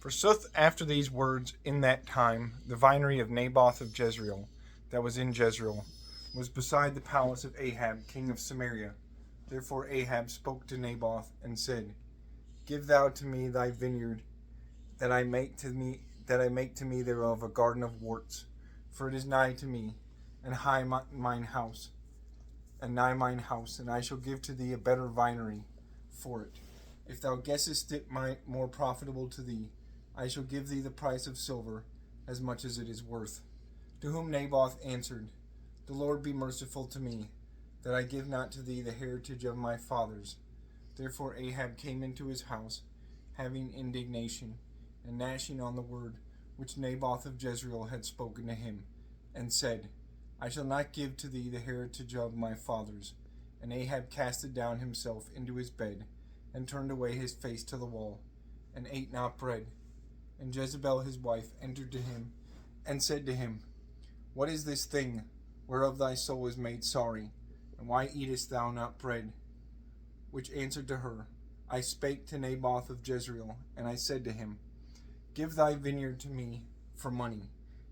Forsooth, after these words, in that time, the vinery of Naboth of Jezreel, that was in Jezreel, was beside the palace of Ahab, king of Samaria. Therefore Ahab spoke to Naboth, and said, Give thou to me thy vineyard, that I make to me thereof a garden of worts, for it is nigh to me, and nigh mine house, and I shall give to thee a better vinery for it. If thou guessest it more profitable to thee, I shall give thee the price of silver, as much as it is worth. To whom Naboth answered, The Lord be merciful to me, that I give not to thee the heritage of my fathers. Therefore Ahab came into his house, having indignation, and gnashing on the word which Naboth of Jezreel had spoken to him, and said, I shall not give to thee the heritage of my fathers. And Ahab casted down himself into his bed, and turned away his face to the wall, and ate not bread. And Jezebel his wife entered to him, and said to him, What is this thing, whereof thy soul is made sorry, and why eatest thou not bread? Which answered to her, I spake to Naboth of Jezreel, and I said to him, Give thy vineyard to me for money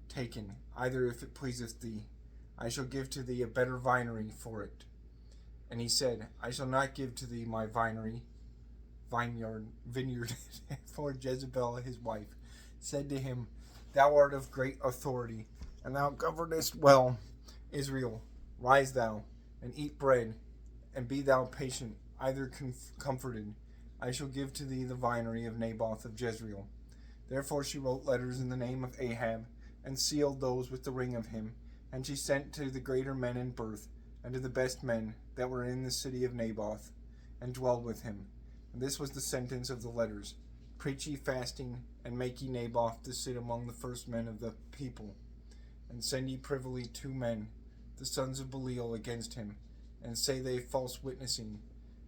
taken, either if it pleaseth thee, I shall give to thee a better vinery for it. And he said, I shall not give to thee my vineyard. For Jezebel his wife said to him, Thou art of great authority, and thou governest well Israel. Rise thou, and eat bread, and be thou patient, either comforted. I shall give to thee the vinery of Naboth of Jezreel. Therefore she wrote letters in the name of Ahab, and sealed those with the ring of him. And she sent to the greater men in birth, and to the best men that were in the city of Naboth, and dwelled with him. And this was the sentence of the letters. Preach ye fasting, and make ye Naboth to sit among the first men of the people. And send ye privily 2 men, the sons of Belial, against him, and say they false witnessing,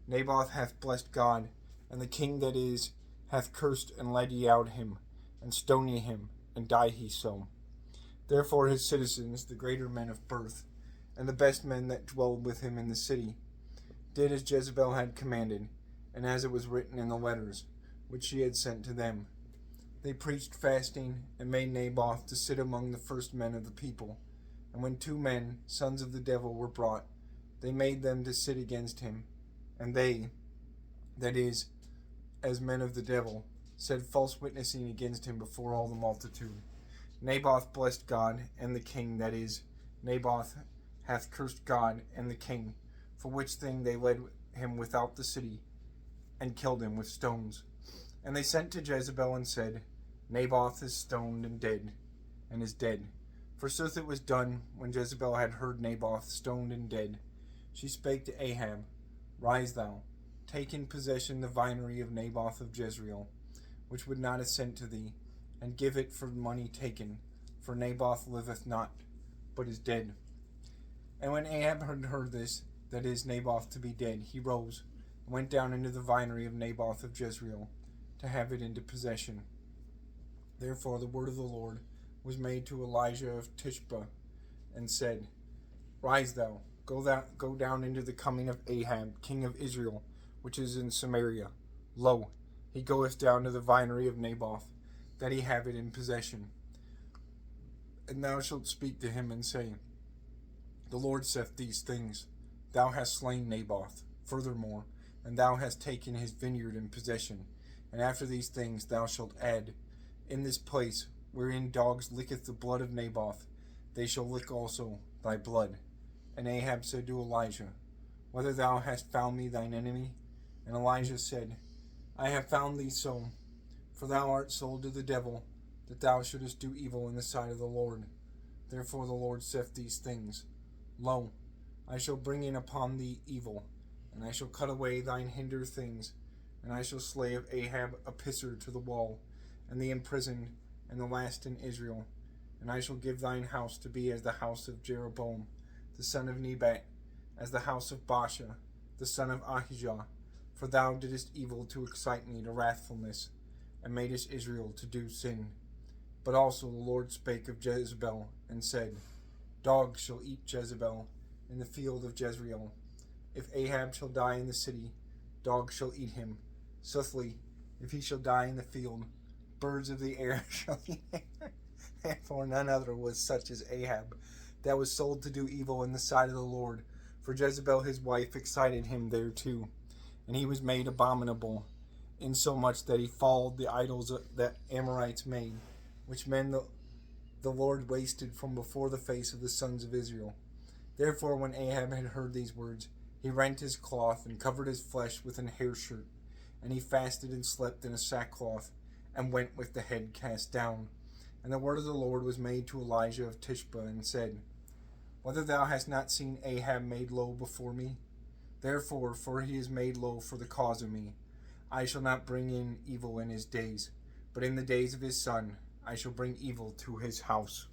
Naboth hath blessed God, and the king that is hath cursed and led ye out him, and stone ye him, and die he so. Therefore his citizens, the greater men of birth, and the best men that dwelled with him in the city, did as Jezebel had commanded, and as it was written in the letters which she had sent to them. They preached fasting, and made Naboth to sit among the first men of the people. And when 2 men, sons of the devil, were brought, they made them to sit against him. And they, that is, as men of the devil, said false witnessing against him before all the multitude. Naboth blessed God and the king, that is, Naboth hath cursed God and the king, for which thing they led him without the city, and killed him with stones. And they sent to Jezebel and said, Naboth is stoned and dead, and is dead. Forsooth it was done, when Jezebel had heard Naboth stoned and dead. She spake to Ahab, Rise thou, take in possession the vinery of Naboth of Jezreel, which would not assent to thee, and give it for money taken, for Naboth liveth not, but is dead. And when Ahab had heard this, that is, Naboth to be dead, he rose, and went down into the vinery of Naboth of Jezreel, to have it into possession. Therefore the word of the Lord was made to Elijah of Tishbe, and said, Rise thou, go down into the coming of Ahab, king of Israel, which is in Samaria. Lo, he goeth down to the vinery of Naboth, that he have it in possession. And thou shalt speak to him, and say, The Lord saith these things, Thou hast slain Naboth, furthermore, and thou hast taken his vineyard in possession. And after these things thou shalt add, In this place, wherein dogs licketh the blood of Naboth, they shall lick also thy blood. And Ahab said to Elijah, Whether thou hast found me thine enemy? And Elijah said, I have found thee so, for thou art sold to the devil, that thou shouldest do evil in the sight of the Lord. Therefore the Lord saith these things, Lo, I shall bring in upon thee evil, and I shall cut away thine hinder things, and I shall slay of Ahab a pisser to the wall, and the imprisoned, and the last in Israel. And I shall give thine house to be as the house of Jeroboam, the son of Nebat, as the house of Baasha, the son of Ahijah. For thou didst evil to excite me to wrathfulness, and madest Israel to do sin. But also the Lord spake of Jezebel, and said, Dogs shall eat Jezebel in the field of Jezreel. If Ahab shall die in the city, dogs shall eat him. Soothly, if he shall die in the field, birds of the air shall eat their. Therefore none other was such as Ahab, that was sold to do evil in the sight of the Lord. For Jezebel his wife excited him thereto, and he was made abominable, insomuch that he followed the idols that Amorites made, which the Lord wasted from before the face of the sons of Israel. Therefore when Ahab had heard these words, he rent his cloth, and covered his flesh with an hair shirt, and he fasted and slept in a sackcloth, and went with the head cast down. And the word of the Lord was made to Elijah of Tishbe, and said, Whether thou hast not seen Ahab made low before me? Therefore, for he is made low for the cause of me, I shall not bring in evil in his days, but in the days of his son I shall bring evil to his house.